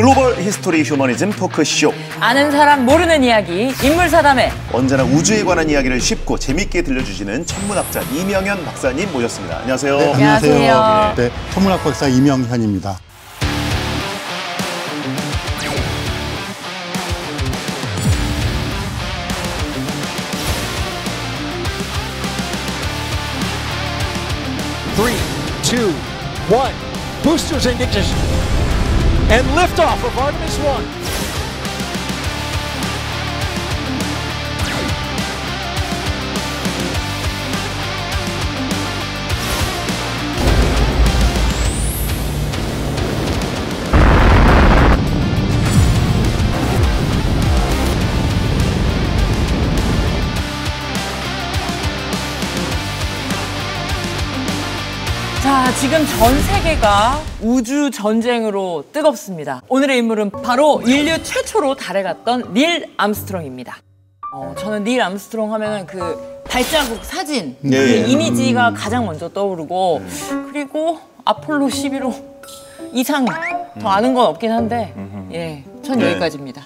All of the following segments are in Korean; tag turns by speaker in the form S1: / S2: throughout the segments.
S1: 글로벌 히스토리 휴머니즘 토크쇼.
S2: 아는 사람 모르는 이야기 인물사담회.
S1: 언제나 우주에 관한 이야기를 쉽고 재밌게 들려주시는 천문학자 이명현 박사님 모셨습니다. 안녕하세요.
S3: 네,
S2: 안녕하세요.
S3: 네, 천문학 박사 이명현입니다.
S4: Three, two, one. Boosters in ignition. And liftoff of Artemis 1.
S2: 자, 지금 전 세계가 우주 전쟁으로 뜨겁습니다. 오늘의 인물은 바로 인류 최초로 달에 갔던 닐 암스트롱입니다. 저는 닐 암스트롱 하면은 그 발자국 사진, 그 이미지가 가장 먼저 떠오르고, 그리고 아폴로 11호 이상 더 아는 건 없긴 한데, 전 여기까지입니다.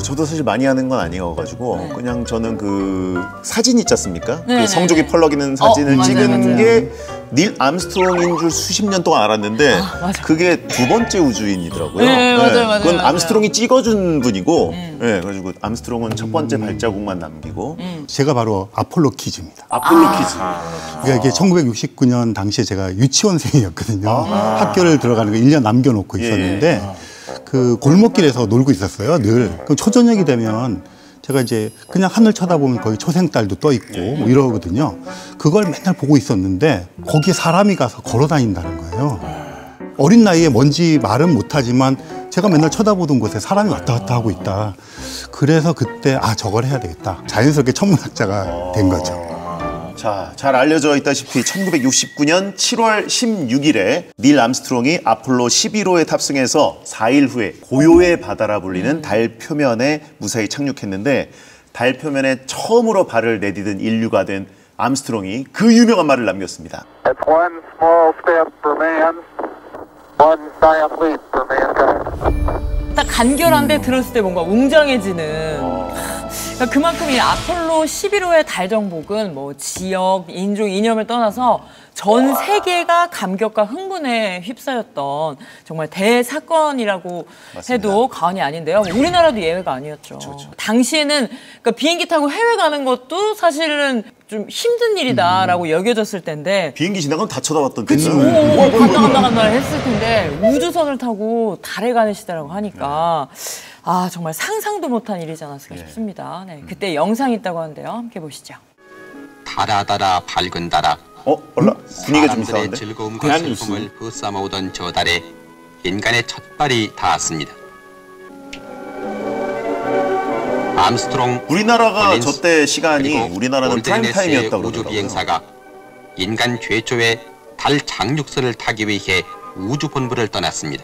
S1: 저도 사실 많이 하는 건 아니어가지고 그냥 저는 그 사진 있지 않습니까?
S2: 네,
S1: 그 성조기 펄럭이는 사진을 찍은
S2: 맞아요.
S1: 게 닐 암스트롱인 줄 수십 년 동안 알았는데 그게 두 번째 우주인이더라고요.
S2: 네, 맞아요.
S1: 그건
S2: 맞아요.
S1: 암스트롱이 찍어준 분이고, 그래가지고 암스트롱은 첫 번째 발자국만 남기고.
S3: 제가 바로 아폴로 퀴즈입니다.
S1: 아폴로 퀴즈.
S3: 그러니까 이게 1969년 당시에 제가 유치원생이었거든요. 학교를 들어가는 거 1년 남겨놓고 있었는데 그 골목길에서 놀고 있었어요, 늘. 그럼 초저녁이 되면 제가 이제 그냥 하늘 쳐다보면 거기 초생달도 떠 있고 뭐 이러거든요. 그걸 맨날 보고 있었는데 거기에 사람이 가서 걸어 다닌다는 거예요. 어린 나이에 뭔지 말은 못하지만 제가 맨날 쳐다보던 곳에 사람이 왔다 갔다 하고 있다. 그래서 그때 저걸 해야 되겠다. 자연스럽게 천문학자가 된 거죠.
S1: 자, 잘 알려져 있다시피 1969년 7월 16일에 닐 암스트롱이 아폴로 11호에 탑승해서 4일 후에 고요의 바다라 불리는 달 표면에 무사히 착륙했는데, 달 표면에 처음으로 발을 내디딘 인류가 된 암스트롱이 그 유명한 말을 남겼습니다.
S5: It's one small step for man, one giant leap for mankind.
S2: 딱 간결한데 들었을 때 뭔가 웅장해지는. 그러니까 그만큼 이 아폴로 11호의 달 정복은 뭐 지역, 인종, 이념을 떠나서 전 세계가 감격과 흥분에 휩싸였던 정말 대사건이라고 해도 과언이 아닌데요. 우리나라도 예외가 아니었죠. 당시에는 그러니까 비행기 타고 해외 가는 것도 사실은 좀 힘든 일이다라고 여겨졌을 텐데,
S1: 비행기 지나가면 다 쳐다봤던
S2: 그치, 간다 했을 텐데 우주선을 타고 달에 가는 시대라고 하니까 정말 상상도 못한 일이지 않았을까 싶습니다. 네, 그때 영상이 있다고 하는데요. 함께 보시죠.
S6: 달아 밝은 달아.
S1: 얼라 분위기가 좀
S6: 사람들의
S1: 이상한데?
S6: 즐거움과 슬픔을 부싸모으던 저 달에 인간의 첫 발이 닿았습니다. 암스트롱,
S1: 우리나라가
S6: 콜린스,
S1: 저때 시간이 우리나라는 프라임타임이었다고
S6: 우주
S1: 그러더라고요.
S6: 비행사가 인간 최초의 달 착륙선을 타기 위해 우주 본부를 떠났습니다.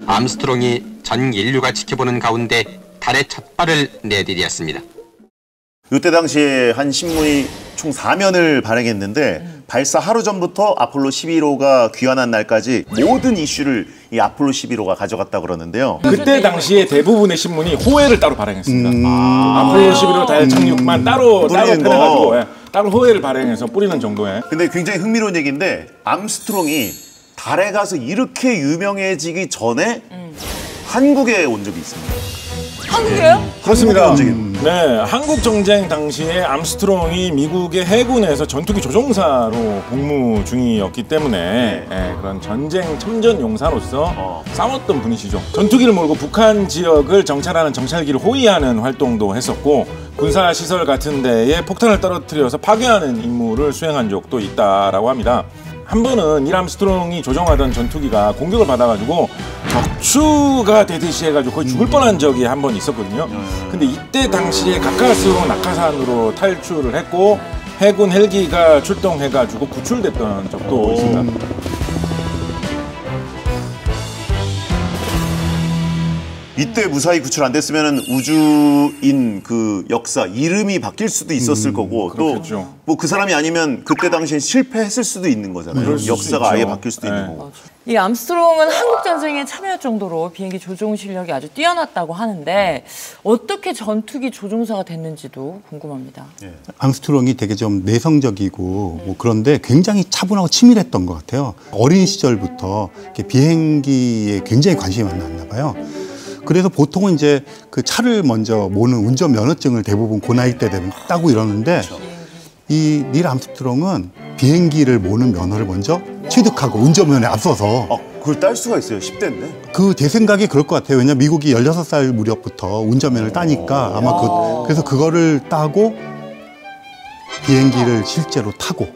S6: 암스트롱이 전 인류가 지켜보는 가운데 달의 첫 발을 내디뎠습니다.
S1: 이때 당시에 한 신문이 총 4면을 발행했는데 발사 하루 전부터 아폴로 11호가 귀환한 날까지 모든 이슈를 이 아폴로 11호가 가져갔다 그러는데요.
S7: 그때 당시에 대부분의 신문이 호해를 따로 발행했습니다. 아폴로 11호 달 착륙만 따로 패내가지고 따로 호해를 발행해서 뿌리는 정도에.
S1: 근데 굉장히 흥미로운 얘기인데, 암스트롱이 달에 가서 이렇게 유명해지기 전에 한국에 온 적이 있습니다.
S2: 한국이에요?
S7: 그렇습니다. 네, 한국 전쟁 당시에 암스트롱이 미국의 해군에서 전투기 조종사로 복무 중이었기 때문에 그런 전쟁 첨전 용사로서 싸웠던 분이시죠. 전투기를 몰고 북한 지역을 정찰하는 정찰기를 호위하는 활동도 했었고, 군사 시설 같은 데에 폭탄을 떨어뜨려서 파괴하는 임무를 수행한 적도 있다라고 합니다. 한 번은 닐 암스트롱이 조종하던 전투기가 공격을 받아가지고 격추가 되듯이 해가지고 거의 죽을 뻔한 적이 한 번 있었거든요. 근데 이때 당시에 가까스로 낙하산으로 탈출을 했고 해군 헬기가 출동해가지고 구출됐던 적도 있습니다.
S1: 이때 무사히 구출 안 됐으면 우주인 그 역사 이름이 바뀔 수도 있었을 거고 또 뭐 그 사람이 아니면 그때 당시엔 실패했을 수도 있는 거잖아요. 역사가 아예 바뀔 수도 있는 거고.
S2: 이 암스트롱은 한국 전쟁에 참여할 정도로 비행기 조종 실력이 아주 뛰어났다고 하는데 어떻게 전투기 조종사가 됐는지도 궁금합니다.
S3: 암스트롱이 되게 좀 내성적이고 뭐 그런데 굉장히 차분하고 치밀했던 것 같아요. 어린 시절부터 이렇게 비행기에 굉장히 관심이 많았나 봐요. 그래서 보통은 이제 그 차를 먼저 모는 운전 면허증을 대부분 그 나이 때 되면 따고 이러는데 이 닐 암스트롱은 비행기를 모는 면허를 먼저 취득하고 운전면허에 앞서서
S1: 그걸 딸 수가 있어요. 10대인데.
S3: 그 제 생각이 그럴 것 같아요. 왜냐면 미국이 16살 무렵부터 운전면허를 따니까 아마 그래서 그거를 따고 비행기를 실제로 타고.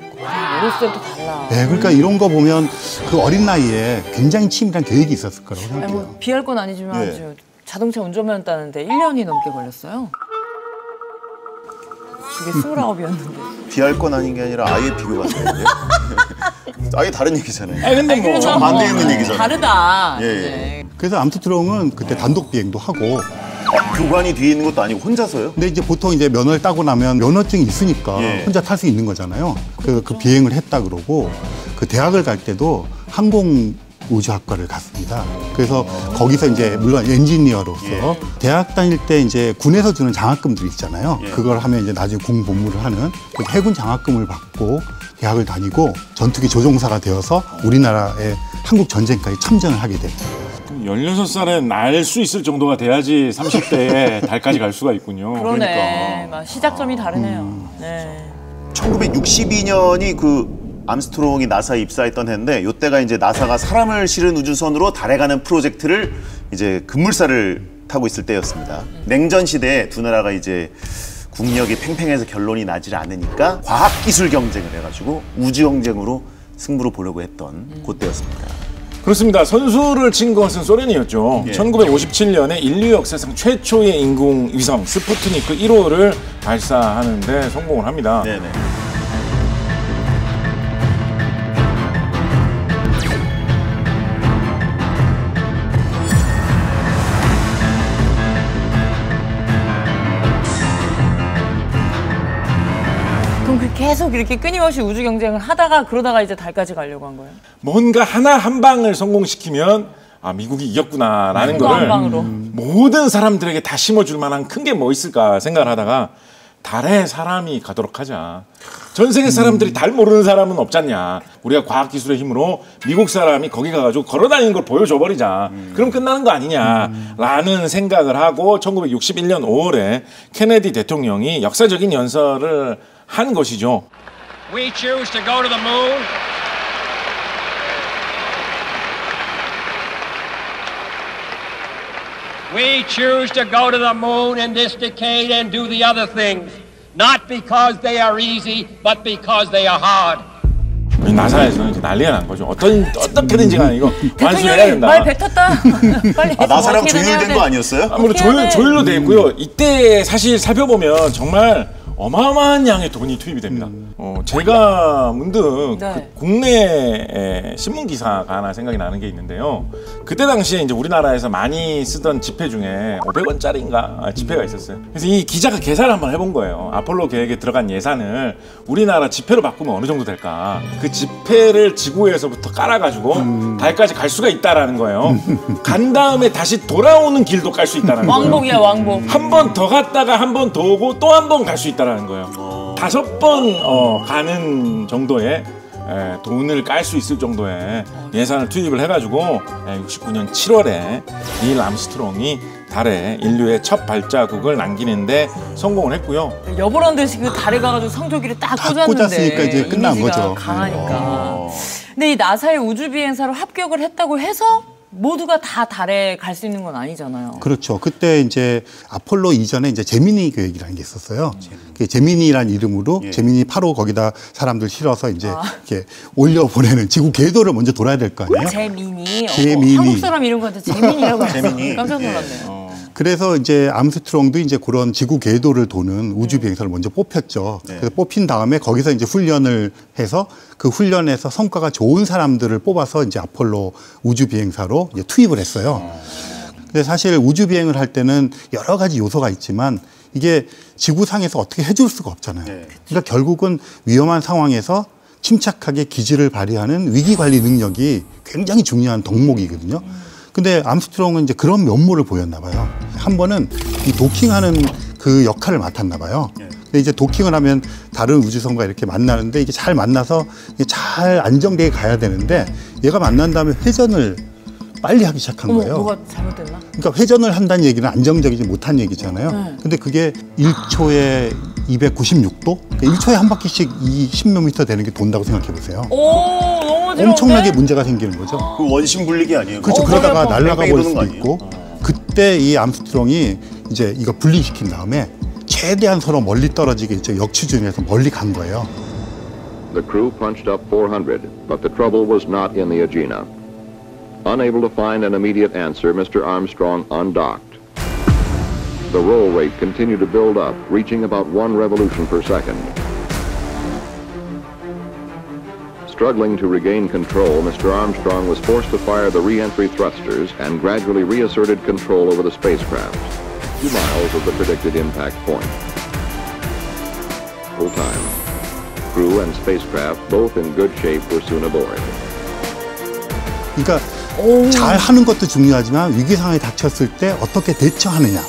S2: 어렸을 때부터 달라.
S3: 네, 그러니까 이런 거 보면 그 어린 나이에 굉장히 치밀한 계획이 있었을 거라고 생각해요.
S2: 아니, 뭐 비할 건 아니지만 저 자동차 운전면허 따는데 1년이 넘게 걸렸어요. 그게 29이었는데.
S1: 비할 건 아닌 게 아니라 아예 비교가 안 되는데. 아예 다른 얘기잖아요.
S7: 아니, 근데 뭐
S1: 정반대 있는 얘기잖아요.
S2: 다르다.
S1: 예, 예.
S2: 네.
S3: 그래서 암스트롱은 그때 단독 비행도 하고.
S1: 교관이 뒤에 있는 것도 아니고 혼자서요?
S3: 근데 이제 보통 이제 면허를 따고 나면 면허증이 있으니까 혼자 탈 수 있는 거잖아요. 그래서 그 비행을 했다 그러고 그 대학을 갈 때도 항공우주학과를 갔습니다. 그래서 거기서 이제 물론 엔지니어로서 대학 다닐 때 이제 군에서 주는 장학금들이 있잖아요. 그걸 하면 이제 나중에 군 복무를 하는 해군 장학금을 받고 대학을 다니고 전투기 조종사가 되어서 우리나라의 한국 전쟁까지 참전을 하게 됩니다.
S7: 16살에 날 수 있을 정도가 돼야지 30대에 달까지 갈 수가 있군요.
S2: 그러네. 막 시작점이 다르네요. 네.
S1: 1962년이 그 암스트롱이 나사에 입사했던 해인데 이때가 이제 나사가 사람을 실은 우주선으로 달에 가는 프로젝트를 이제 급물살을 타고 있을 때였습니다. 냉전 시대에 두 나라가 이제 국력이 팽팽해서 결론이 나질 않으니까 과학기술 경쟁을 해가지고 우주 경쟁으로 승부를 보려고 했던 그때였습니다.
S7: 그렇습니다. 선수를 친 것은 소련이었죠. 1957년에 인류 역사상 최초의 인공위성 스푸트니크 1호를 발사하는데 성공을 합니다.
S1: 네네.
S2: 그럼 계속 이렇게 끊임없이 우주 경쟁을 하다가 그러다가 이제 달까지 가려고 한 거예요?
S7: 뭔가 하나 한 방을 성공시키면 미국이 이겼구나라는 거를 모든 사람들에게 다 심어줄 만한 큰 게 뭐 있을까 생각을 하다가 달에 사람이 가도록 하자. 전 세계 사람들이 달 모르는 사람은 없잖냐. 우리가 과학기술의 힘으로 미국 사람이 거기 가가지고 걸어다니는 걸 보여줘버리자. 그럼 끝나는 거 아니냐라는 생각을 하고 1961년 5월에 케네디 대통령이 역사적인 연설을 한 것이죠.
S8: We choose to go to the moon. We choose to go to the moon in this decade and do the other things, not because they are easy, but because they are hard.
S7: 나사에서는 이제 난리가 난 거죠. 어떻게든지 간에 이거 완수해야 된다.
S2: 말 뱉었다. 빨리
S1: 나사랑 조율된 거 아니었어요?
S7: 아무래도 조율로 돼 있고요. 이때 사실 살펴보면 정말 어마어마한 양의 돈이 투입이 됩니다. 제가 문득 그 국내 신문 기사가 하나 생각이 나는 게 있는데요. 그때 당시에 이제 우리나라에서 많이 쓰던 지폐 중에 500원짜리인가 지폐가 있었어요. 그래서 이 기자가 계산을 한번 해본 거예요. 아폴로 계획에 들어간 예산을 우리나라 지폐로 바꾸면 어느 정도 될까? 그 지폐를 지구에서부터 깔아가지고 달까지 갈 수가 있다라는 거예요. 간 다음에 다시 돌아오는 길도 깔 수 있다는 거예요.
S2: 왕복이야, 왕복.
S7: 한 번 더 갔다가 한 번 더 오고 또 한 번 갈 수 있다라는 거예요. 5번 가는 정도의 돈을 깔 수 있을 정도의 예산을 투입을 해가지고 69년 7월에 닐 암스트롱이 달에 인류의 첫 발자국을 남기는데 성공을 했고요.
S2: 여보란 듯이 그 달에 가가지고 성조기를 딱 꽂았는데
S3: 꽂았으니까 이제 끝난 거죠.
S2: 강하니까. 근데 이 나사의 우주 비행사로 합격을 했다고 해서 모두가 다 달에 갈 수 있는 건 아니잖아요.
S3: 그렇죠. 그때 이제 아폴로 이전에 이제 제미니 계획이라는 게 있었어요. 제미니란 이름으로 제미니 8호 거기다 사람들 실어서 이제 이렇게 올려 보내는 지구 궤도를 먼저 돌아야 될 거 아니에요?
S2: 제미니. 한국 사람 이런 거한테 제미니라고 했어요. 깜짝 놀랐네요.
S3: 그래서 이제 암스트롱도 이제 그런 지구 궤도를 도는 우주 비행사를 먼저 뽑혔죠. 그래서 뽑힌 다음에 거기서 이제 훈련을 해서 그 훈련에서 성과가 좋은 사람들을 뽑아서 이제 아폴로 우주 비행사로 이제 투입을 했어요. 근데 사실 우주 비행을 할 때는 여러 가지 요소가 있지만 이게 지구상에서 어떻게 해줄 수가 없잖아요. 그러니까 결국은 위험한 상황에서 침착하게 기지를 발휘하는 위기 관리 능력이 굉장히 중요한 덕목이거든요. 근데 암스트롱은 이제 그런 면모를 보였나 봐요. 한 번은 이 도킹하는 그 역할을 맡았나 봐요. 근데 이제 도킹을 하면 다른 우주선과 이렇게 만나는데 이게 잘 만나서 잘 안정되게 가야 되는데 얘가 만난 다음에 회전을 빨리 하기 시작한 거예요.
S2: 뭐가 잘못됐나?
S3: 그러니까 회전을 한다는 얘기는 안정적이지 못한 얘기잖아요. 근데 그게 1초에 296도? 그러니까 1초에 한 바퀴씩 20몇 미터 되는 게 돈다고 생각해 보세요.
S2: 오, 너무 어지러운데?
S3: 엄청나게 문제가 생기는 거죠.
S1: 그 원심 분리기 아니에요?
S3: 그렇죠. 그러다가 날아가
S1: 뺑뺑이
S3: 버릴
S1: 도는
S3: 수도
S1: 거 아니에요?
S3: 있고. 그때 이 암스트롱이 이제 이거 분리시킨 다음에 최대한 서로 멀리 떨어지게 이제 역추진해서 멀리 간 거예요.
S9: The crew punched up 400, but the trouble was not in the Agena. Unable to find an immediate answer, Mr. Armstrong undocked. The roll rate continued to build up, reaching about 1 revolution per second. Struggling to regain control, Mr. Armstrong was forced to fire the re-entry thrusters and gradually reasserted control over the spacecraft, 2 miles of the predicted impact point. Full time. Crew and spacecraft, both in good shape, were soon aboard.
S3: 그러니까 잘 하는 것도 중요하지만 위기 상황에 닥쳤을 때 어떻게 대처하느냐.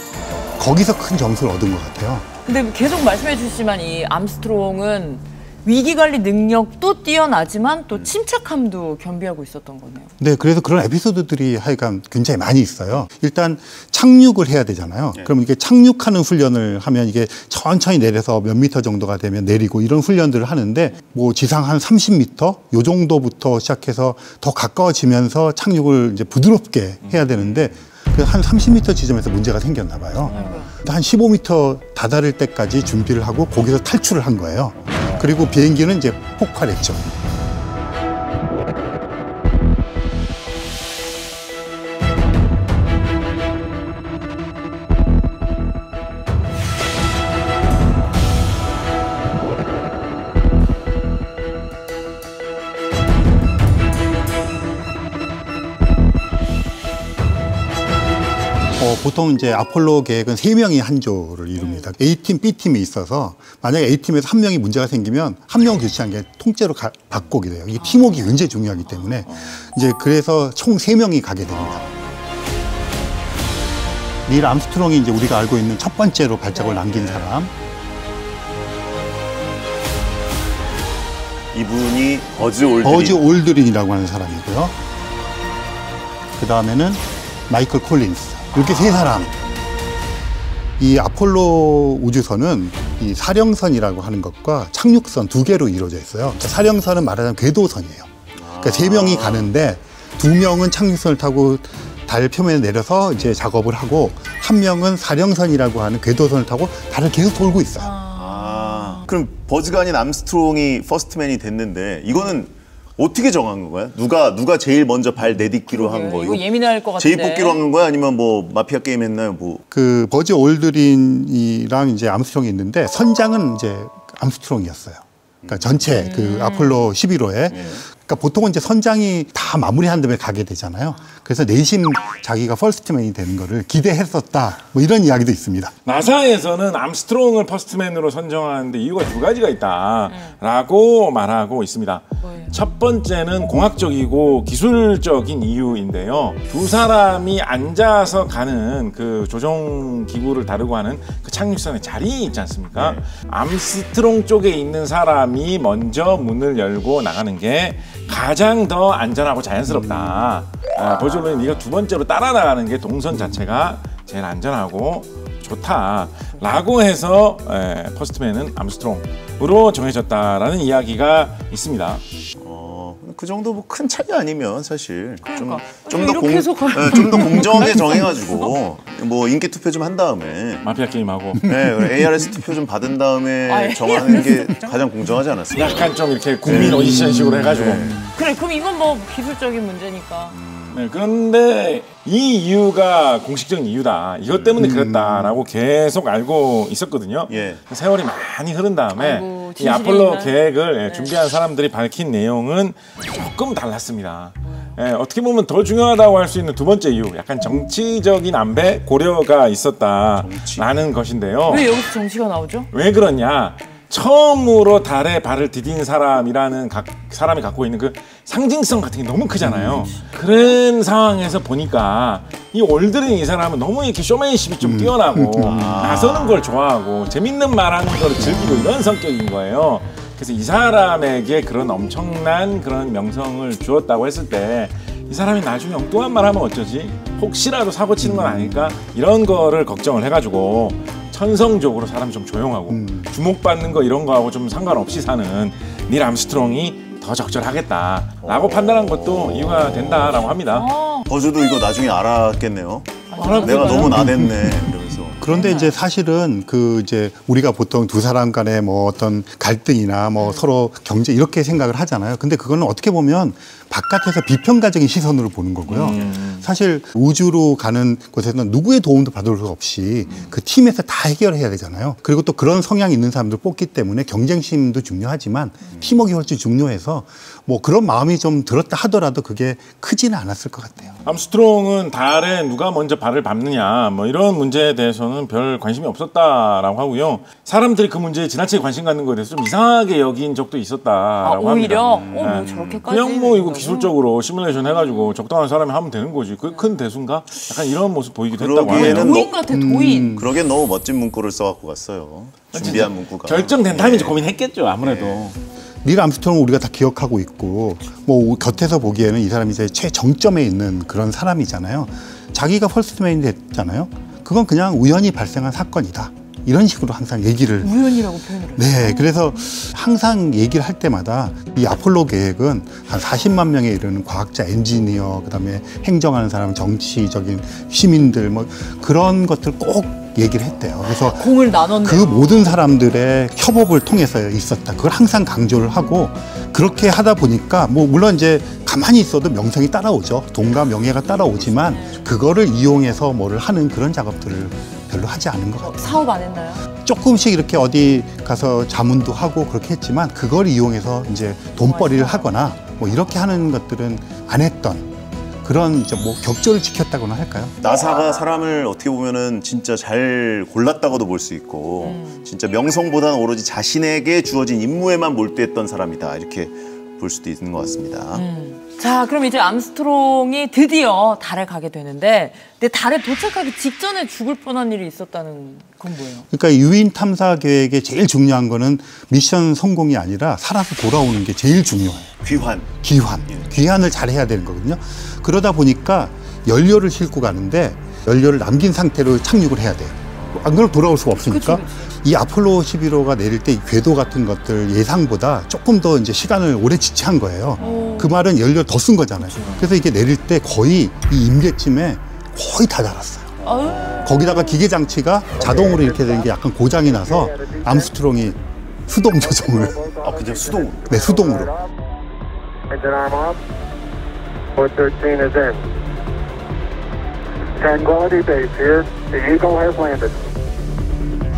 S3: 거기서 큰 점수를 얻은 것 같아요.
S2: 근데 계속 말씀해 주시지만 이 암스트롱은 위기관리 능력도 뛰어나지만 또 침착함도 겸비하고 있었던 거네요.
S3: 네, 그래서 그런 에피소드들이 하여간 굉장히 많이 있어요. 일단 착륙을 해야 되잖아요. 그럼 이게 착륙하는 훈련을 하면 이게 천천히 내려서 몇 미터 정도가 되면 내리고 이런 훈련들을 하는데 뭐 지상 한 30미터 요 정도부터 시작해서 더 가까워지면서 착륙을 이제 부드럽게 해야 되는데 한 30m 지점에서 문제가 생겼나 봐요. 한 15m 다다를 때까지 준비를 하고 거기서 탈출을 한 거예요. 그리고 비행기는 이제 폭발했죠. 보통 이제 아폴로 계획은 3명이 한 조를 이룹니다. A팀, B팀이 있어서 만약에 A팀에서 한 명이 문제가 생기면 한 명을 교체한 게 통째로 바꾸게 돼요. 이게 팀워크가 굉장히 중요하기 때문에 이제 그래서 총 3명이 가게 됩니다. 닐 암스트롱이 이제 우리가 알고 있는 첫 번째로 발자국을 남긴 사람.
S1: 이분이 버즈 올드린.
S3: 버즈 올드린이라고 하는 사람이고요. 그 다음에는 마이클 콜린스. 이렇게 3사람. 이 아폴로 우주선은 이 사령선이라고 하는 것과 착륙선 2개로 이루어져 있어요. 그러니까 사령선은 말하자면 궤도선이에요. 그러니까 3명이 가는데 2명은 착륙선을 타고 달 표면에 내려서 이제 작업을 하고 1명은 사령선이라고 하는 궤도선을 타고 달을 계속 돌고 있어요.
S1: 그럼 버즈가 아닌 암스트롱이 퍼스트맨이 됐는데 이거는 어떻게 정한 거야? 누가 제일 먼저 발 내딛기로 한 거?
S2: 이거 예민할 것 같은데.
S1: 제일 뽑기로 한 거야? 아니면 뭐 마피아 게임 했나요? 뭐
S3: 그 버즈 올드린이랑 이제 암스트롱이 있는데 선장은 이제 암스트롱이었어요. 그러니까 전체 그 아폴로 11호에. 그러니까 보통은 이제 선장이 다 마무리한 다음에 가게 되잖아요. 그래서 내심 자기가 퍼스트맨이 되는 거를 기대했었다. 뭐 이런 이야기도 있습니다.
S7: 나사에서는 암스트롱을 퍼스트맨으로 선정하는데 이유가 2가지가 있다라고 말하고 있습니다.
S2: 뭐예요?
S7: 첫 번째는 공학적이고 기술적인 이유인데요. 2사람이 앉아서 가는 그 조종 기구를 다루고 하는 그 착륙선의 자리 있지 않습니까? 암스트롱 쪽에 있는 사람이 먼저 문을 열고 나가는 게 가장 더 안전하고 자연스럽다. 버즈 올드린 네가 2번째로 따라 나가는 게 동선 자체가 제일 안전하고 좋다라고 해서 퍼스트맨은 암스트롱으로 정해졌다라는 이야기가 있습니다.
S1: 그 정도 뭐 큰 차이 아니면 사실
S2: 그러니까.
S1: 좀 더
S2: 이렇게
S1: 공정하게 정해가지고 뭐 인기 투표 좀 한 다음에
S7: 마피아 게임하고
S1: ARS 투표 좀 받은 다음에 정하는 게 가장 공정하지 않았을까?
S7: 약간 좀 이렇게 국민 오디션식으로 해가지고
S2: 그래, 그럼 이건 뭐 기술적인 문제니까.
S7: 네, 그런데 이 이유가 공식적인 이유다. 이것 때문에 그랬다라고 계속 알고 있었거든요. 세월이 많이 흐른 다음에 이 아폴로 계획을 준비한 사람들이 밝힌 내용은 조금 달랐습니다. 어떻게 보면 더 중요하다고 할 수 있는 두 번째 이유, 약간 정치적인 안배 고려가 있었다라는 것인데요.
S2: 왜 여기서 정치가 나오죠?
S7: 왜 그러냐? 처음으로 달에 발을 디딘 사람이라는 사람이 갖고 있는 그 상징성 같은 게 너무 크잖아요. 그런 상황에서 보니까 이 올드린 이 사람은 너무 이렇게 쇼맨십이 좀 뛰어나고 나서는 걸 좋아하고 재밌는 말하는 걸 즐기고 이런 성격인 거예요. 그래서 이 사람에게 그런 엄청난 그런 명성을 주었다고 했을 때 이 사람이 나중에 엉뚱한 말 하면 어쩌지? 혹시라도 사고 치는 건 아닐까? 이런 거를 걱정을 해가지고 천성적으로 사람 좀 조용하고 주목받는 거 이런 거하고 좀 상관없이 사는 닐 암스트롱이 더 적절하겠다라고 판단한 것도 이유가 된다라고 합니다.
S1: 버즈도 이거 나중에 알았겠네요.
S2: 알았어요?
S1: 내가 너무 나댔네. 이러면서.
S3: 그런데 이제 사실은 그 이제 우리가 보통 두 사람 간에 뭐 어떤 갈등이나 뭐 서로 경제 이렇게 생각을 하잖아요. 근데 그거는 어떻게 보면 바깥에서 비평가적인 시선으로 보는 거고요. 사실 우주로 가는 곳에서는 누구의 도움도 받을 수 없이 그 팀에서 다 해결해야 되잖아요. 그리고 또 그런 성향이 있는 사람들 뽑기 때문에 경쟁심도 중요하지만 팀워크가 훨씬 중요해서 뭐 그런 마음이 좀 들었다 하더라도 그게 크지는 않았을 것 같아요.
S7: 암스트롱은 달에 누가 먼저 발을 밟느냐 뭐 이런 문제에 대해서는 별 관심이 없었다라고 하고요. 사람들이 그 문제에 지나치게 관심 갖는 거에 대해서 좀 이상하게 여긴 적도 있었다라고 합니다.
S2: 오히려? 뭐 저렇게까지?
S7: 그냥 뭐 이거 기술적으로 시뮬레이션 해가지고 적당한 사람이 하면 되는 거지. 그게 큰 대수인가? 약간 이런 모습 보이기도 했다고 하네요.
S2: 도인 같아, 도인.
S1: 그러기엔 너무 멋진 문구를 써갖고 갔어요. 준비한 문구가.
S7: 결정된 타임에 이제 고민했겠죠, 아무래도.
S3: 닐 암스트롱은 우리가 다 기억하고 있고 뭐 곁에서 보기에는 이 사람이 이제 최정점에 있는 그런 사람이잖아요. 자기가 퍼스트맨이 됐잖아요. 그건 그냥 우연히 발생한 사건이다. 이런 식으로 항상 얘기를
S2: 우연이라고 표현을 해요.
S3: 네, 그래서 항상 얘기를 할 때마다 이 아폴로 계획은 한 40만 명에 이르는 과학자, 엔지니어, 그다음에 행정하는 사람, 정치적인 시민들 뭐 그런 것들 꼭 얘기를 했대요. 그래서
S2: 공을 나눴네요.
S3: 그 모든 사람들의 협업을 통해서 있었다. 그걸 항상 강조를 하고 그렇게 하다 보니까 뭐 물론 이제 가만히 있어도 명성이 따라오죠. 돈과 명예가 따라오지만 그거를 이용해서 뭐를 하는 그런 작업들을 별로 하지 않은 것 같아요.
S2: 사업 안 했나요?
S3: 조금씩 이렇게 어디 가서 자문도 하고 그렇게 했지만 그걸 이용해서 이제 돈벌이를 하거나 뭐 이렇게 하는 것들은 안 했던 그런 이제 뭐 격조를 지켰다고나 할까요?
S1: 나사가 사람을 어떻게 보면은 진짜 잘 골랐다고도 볼 수 있고 진짜 명성보다는 오로지 자신에게 주어진 임무에만 몰두했던 사람이다 이렇게 볼 수도 있는 것 같습니다.
S2: 자, 그럼 이제 암스트롱이 드디어 달에 가게 되는데 근데 달에 도착하기 직전에 죽을 뻔한 일이 있었다는 건 뭐예요?
S3: 그러니까 유인 탐사 계획의 제일 중요한 거는 미션 성공이 아니라 살아서 돌아오는 게 제일 중요해요. 귀환을 잘 해야 되는 거거든요. 그러다 보니까 연료를 싣고 가는데 연료를 남긴 상태로 착륙을 해야 돼요. 안 그러면 돌아올 수가 없으니까. 그치. 이 아폴로 11호가 내릴 때 이 궤도 같은 것들 예상보다 조금 더 이제 시간을 오래 지체한 거예요. 그 말은 연료를 더 쓴 거잖아요. 그래서 이게 내릴 때 거의 이 임계쯤에 거의 다 닳았어요. 거기다가 기계 장치가 자동으로 이렇게 되는 게 약간 고장이 나서 암스트롱이 수동 조정을.
S1: 아, 그냥 수동으로?
S3: 네, 수동으로.
S5: Engine arm off. Port 13 is in. Tranquility Base here. The Eagle has landed.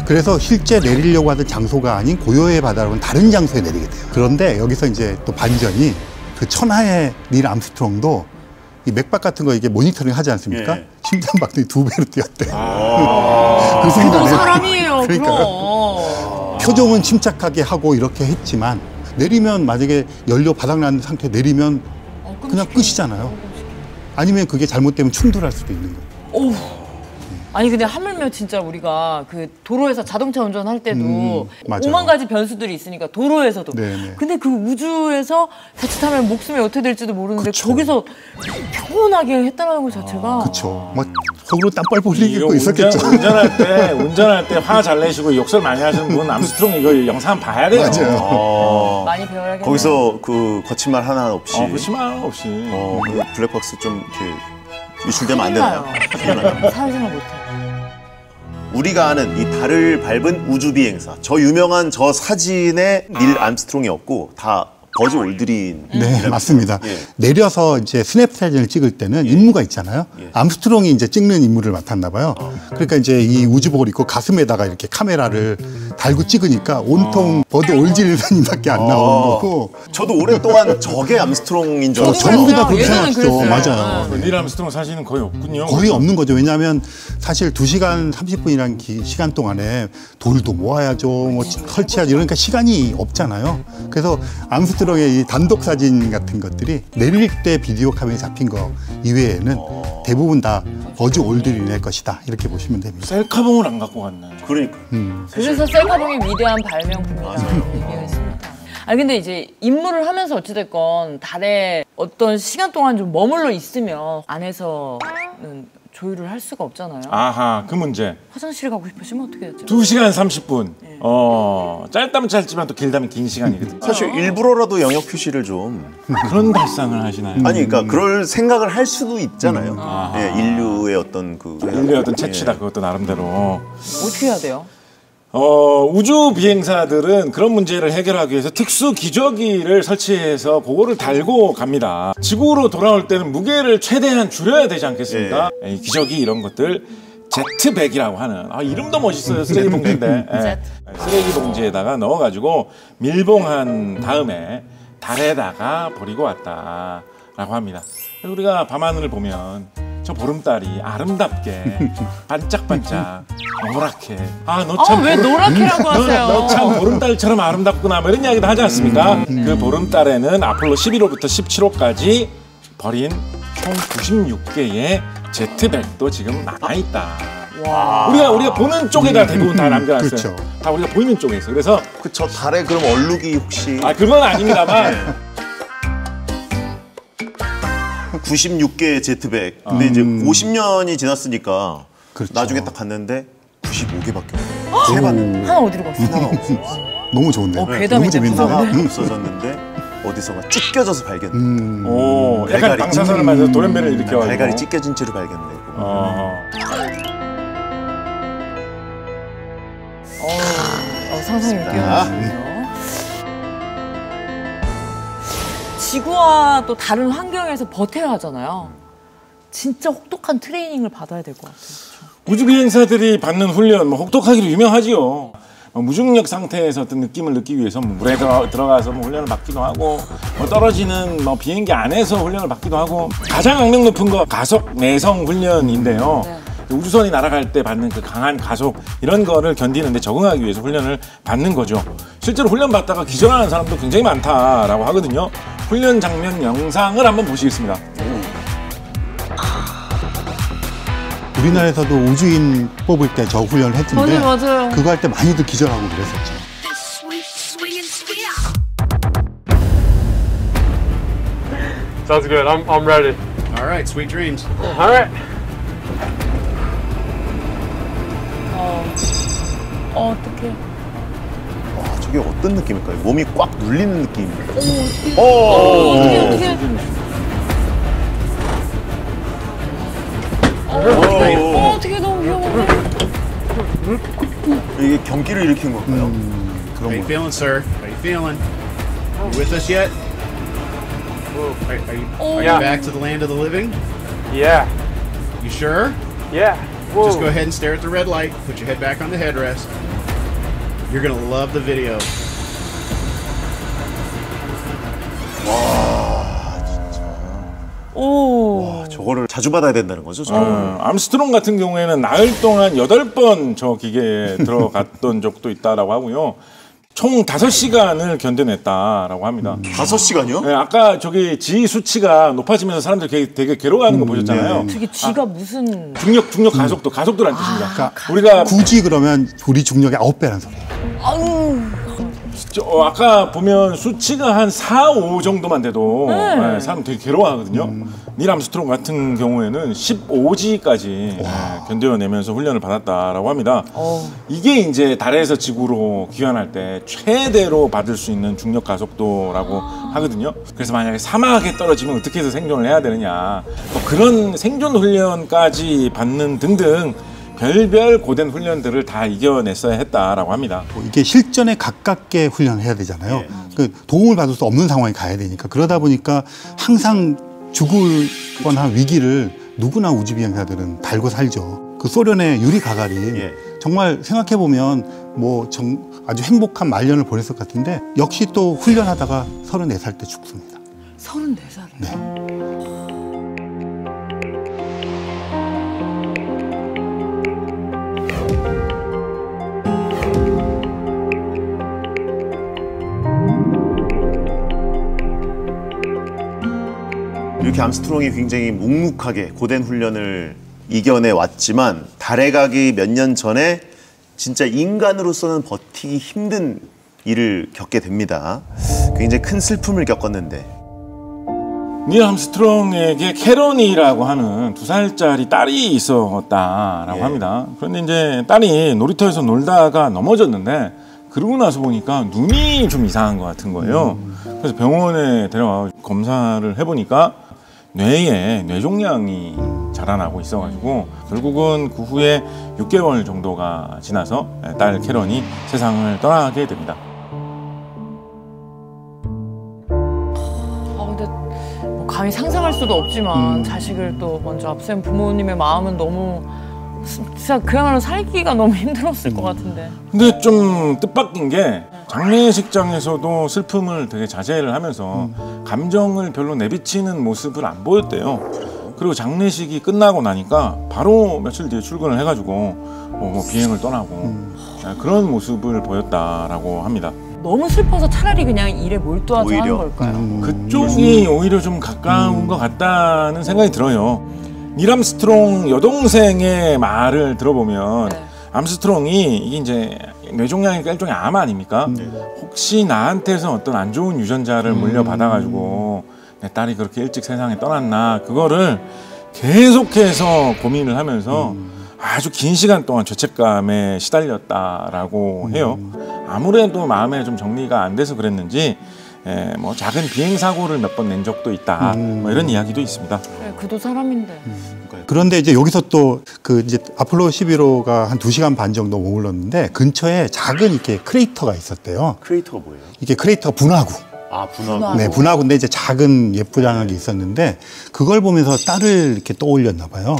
S3: 그래서 실제 내리려고 하던 장소가 아닌 고요의 바다라고는 다른 장소에 내리게 돼요. 그런데 여기서 이제 또 반전이 그 천하의 닐 암스트롱도 이 맥박 같은 거 이게 모니터링 하지 않습니까?
S1: 예.
S3: 심장박동이 2배로 뛰었대요.
S2: 그도
S3: 그 순간에.
S2: 사람이에요.
S3: 그러니까 표정은 침착하게 하고 이렇게 했지만 내리면 만약에 연료 바닥나는 상태에 내리면 그냥 끝이잖아요. 아니면 그게 잘못되면 충돌할 수도 있는 거예요.
S2: 아니 근데 하물며 진짜 우리가 그 도로에서 자동차 운전할 때도
S3: 맞아요.
S2: 5만 가지 변수들이 있으니까 도로에서도.
S3: 네네.
S2: 근데 그 우주에서 자칫하면 목숨이 어떻게 될지도 모르는데
S3: 그쵸.
S2: 거기서 평온하게 했다는 것 자체가.
S3: 그렇죠. 막 속으로 땀뻘 흘리고 있었겠죠.
S7: 운전할 때 화 잘 내시고 욕설 많이 하시는 분 아암스트롱 이거 영상 한번 봐야 돼요.
S3: 맞아요.
S2: 많이 배워야겠네요.
S1: 거기서 그 거친 말 하나 없이.
S7: 거친 말 없이.
S1: 그 블랙박스 좀 이렇게 유출되면 안 되나요?
S2: 사회생활 못해.
S1: 우리가 아는 이 달을 밟은 우주 비행사, 저 유명한 저 사진에 닐 암스트롱이 없고 다 버즈 올드린.
S3: 네, 맞습니다.
S1: 예.
S3: 내려서 이제 스냅 사진을 찍을 때는 임무가 있잖아요. 암스트롱이 이제 찍는 임무를 맡았나 봐요. 그러니까 이제 이 우주복을 입고 가슴에다가 이렇게 카메라를 달고 찍으니까 온통 버즈 올드린밖에 안 나오는 거고.
S1: 저도 오랫동안 저게 암스트롱인 줄 알았어요.
S3: 전부 다 그렇게
S2: 예전엔
S3: 생각했죠.
S2: 그랬어요.
S3: 맞아요.
S7: 닐 암스트롱 사진은 거의 없군요.
S3: 거의 없는 거죠. 왜냐하면 사실 2시간 30분이라는 시간 동안에 돌도 모아야죠, 뭐 설치하죠. 그러니까 시간이 없잖아요. 그래서 암스트롱의 이 단독 사진 같은 것들이 내릴 때 비디오 카메라에 잡힌 거 이외에는 대부분 다 버즈 올드린의 것이다. 이렇게 보시면 됩니다.
S7: 셀카봉을 안 갖고 갔네.
S1: 그러니까.
S2: 그래서 셀카봉이 위대한 발명품이라는 얘기가 있습니다. 아니 근데 이제 임무를 하면서 어찌됐건 달에 어떤 시간 동안 좀 머물러 있으면 안에서는 조율을 할 수가 없잖아요.
S7: 아하, 그 문제.
S2: 화장실 가고 싶으시면 어떻게 되죠?
S7: 2시간 30분. 짧다면 짧지만 또 길다면 긴 시간이거든요.
S1: 사실 일부러라도 영역 표시를 좀.
S7: 그런 발상을 하시나요?
S1: 아니, 그러니까 그럴 생각을 할 수도 있잖아요. 예, 인류의 어떤
S7: 인류의 어떤 채취다, 그것도 나름대로.
S2: 어떻게 해야 돼요?
S7: 우주 비행사들은 그런 문제를 해결하기 위해서 특수 기저귀를 설치해서 그거를 달고 갑니다. 지구로 돌아올 때는 무게를 최대한 줄여야 되지 않겠습니까? 이 기저귀 이런 것들 제트백이라고 하는, 이름도 멋있어요. 쓰레기 봉지인데. 쓰레기 봉지에다가 넣어가지고 밀봉한 다음에 달에다가 버리고 왔다라고 합니다. 그래서 우리가 밤하늘을 보면 저 보름달이 아름답게 반짝반짝 노랗게. 너 참
S2: 왜 노랗게라고 하세요?
S7: 너 참 보름달처럼 아름답구나, 뭐 이런 이야기도 하지 않습니까? 그 보름달에는 아폴로 11호부터 17호까지 버린 총 96개의 제트백도 지금 남아있다. 우리가 보는 쪽에다 대부분 다 남겨놨어요.
S3: 그렇죠.
S7: 다 우리가 보이는 쪽에서. 그래서
S1: 저 달에 그럼 얼룩이 혹시
S7: 그건 아닙니다만
S1: 96개의 제트백. 근데 이제 50년이 지났으니까
S3: 그렇죠.
S1: 나중에 딱 갔는데 95개밖에 없어요. 세 번.
S2: 하나 어디로 갔어?
S1: 하나가 없어요.
S3: 너무 좋은데요.
S2: 괴담이
S3: 너무
S2: 이제
S3: 재밌네요.
S1: 하나가 없어졌는데 어디서가 찢겨져서 발견돼.
S7: 약간
S1: 갈갈이.
S7: 방사선을 맞아서 돌연변을 일으켜가지고.
S1: 갈갈이 찢겨진 채로 발견되고.
S2: 상상이 웃겨요. 지구와 또 다른 환경에서 버텨야 하잖아요. 진짜 혹독한 트레이닝을 받아야 될 것 같아요.
S7: 우주 비행사들이 받는 훈련 혹독하기로 유명하지요. 무중력 상태에서 어떤 느낌을 느끼기 위해서 물에 들어가서 훈련을 받기도 하고, 떨어지는 비행기 안에서 훈련을 받기도 하고, 가장 악명 높은 거 가속 내성 훈련인데요. 우주선이 날아갈 때 받는 그 강한 가속, 이런 거를 견디는데 적응하기 위해서 훈련을 받는 거죠. 실제로 훈련 받다가 기절하는 사람도 굉장히 많다라고 하거든요. 훈련 장면 영상을 한번 보시겠습니다.
S3: 우리나라에서도 우주인 뽑을 때 저 훈련을 했는데
S2: 맞아요.
S3: 그거 할 때 많이들 기절하고 그랬었죠.
S10: Sounds good. I'm ready.
S11: All right, sweet dreams.
S10: All right.
S2: 어떡해.
S1: 와, 저게 어떤 느낌일까요? 몸이 꽉 눌리는 느낌이에요.
S2: 어떡해. 어떡해, 너무 위험한데.
S1: 이게 경기를 일으킨 걸까요?
S11: How you feeling, sir? How you feeling? You with us yet? Are you back to the land of the living?
S10: Yeah.
S11: You sure?
S10: Yeah. Whoa.
S11: Just go ahead and stare at the red light. Put your head back on the headrest. You're gonna love the video.
S2: 오.
S1: 저거를 자주 받아야 된다는 거죠?
S7: 암스트롱 같은 경우에는 나흘 동안 8번 저 기계에 들어갔던 적도 있다라고 하고요. 총 5시간을 견뎌냈다라고 합니다.
S1: 5시간이요?
S7: 네, 아까 저기 지 수치가 높아지면서 사람들이 되게 괴로워하는 거 보셨잖아요.
S2: 저게 G가 무슨.
S7: 중력 가속도란 뜻입니다.
S3: 그러니까
S7: 우리가
S3: 굳이 그러면 우리 중력의 9배라는 소리예요.
S2: 아우.
S7: 아까 보면 수치가 한 4, 5 정도만 돼도 사람 되게 괴로워하거든요. 닐 암스트롱 같은 경우에는 15G까지 견뎌내면서 훈련을 받았다라고 합니다. 이게 이제 달에서 지구로 귀환할 때 최대로 받을 수 있는 중력 가속도라고 하거든요. 그래서 만약에 사막에 떨어지면 어떻게 해서 생존을 해야 되느냐, 그런 생존 훈련까지 받는 등등 별별 고된 훈련들을 다 이겨냈어야 했다라고 합니다.
S3: 이게 실전에 가깝게 훈련을 해야 되잖아요. 그 도움을 받을 수 없는 상황에 가야 되니까 그러다 보니까 항상 죽을 뻔한 위기를 누구나 우주비행사들은 달고 살죠. 그 소련의 유리 가가린 정말 생각해 보면 뭐 아주 행복한 말년을 보냈을 것 같은데 역시 또 훈련하다가 34살 때 죽습니다.
S2: 34살에.
S3: 네.
S1: 이렇게 암스트롱이 굉장히 묵묵하게 고된 훈련을 이겨내 왔지만 달에 가기 몇 년 전에 진짜 인간으로서는 버티기 힘든 일을 겪게 됩니다. 굉장히 큰 슬픔을 겪었는데
S7: 닐 암스트롱에게 캐런이라고 하는 2살짜리 딸이 있었다라고 합니다. 그런데 이제 딸이 놀이터에서 놀다가 넘어졌는데 그러고 나서 보니까 눈이 좀 이상한 것 같은 거예요. 그래서 병원에 데려와 검사를 해보니까 뇌에 뇌종양이 자라나고 있어가지고 결국은 그 후에 6개월 정도가 지나서 딸 캐런이 세상을 떠나게 됩니다.
S2: 근데 뭐 감히 상상할 수도 없지만 자식을 또 먼저 앞세운 부모님의 마음은 너무 진짜 그야말로 살기가 너무 힘들었을 것 같은데.
S7: 근데 좀 뜻밖인 게 장례식장에서도 슬픔을 되게 자제를 하면서 감정을 별로 내비치는 모습을 안 보였대요. 그리고 장례식이 끝나고 나니까 바로 며칠 뒤에 출근을 해가지고 뭐 비행을 떠나고 그런 모습을 보였다라고 합니다.
S2: 너무 슬퍼서 차라리 그냥 일에 몰두하자 하는 걸까요?
S7: 그쪽이 오히려 좀 가까운 것 같다는 생각이 들어요. 닐 암스트롱 여동생의 말을 들어보면 암스트롱이 이게 이제 뇌종양이니까 일종의 암 아닙니까? 혹시 나한테서 어떤 안 좋은 유전자를 물려받아가지고 내 딸이 그렇게 일찍 세상에 떠났나 그거를 계속해서 고민을 하면서 아주 긴 시간 동안 죄책감에 시달렸다라고 해요. 아무래도 마음에 좀 정리가 안 돼서 그랬는지 뭐 작은 비행 사고를 몇 번 낸 적도 있다. 뭐 이런 이야기도 있습니다.
S2: 그래, 그도 사람인데.
S3: 그런데 이제 여기서 또 그 이제 아폴로 11호가 한 2시간 반 정도 머물렀는데 근처에 작은 이렇게 크레이터가 있었대요.
S1: 크레이터가 뭐예요?
S3: 이게 크레이터 분화구.
S1: 아, 분화구.
S3: 네, 분화구인데 이제 작은 예쁘장하게 있었는데 그걸 보면서 딸을 이렇게 떠올렸나 봐요.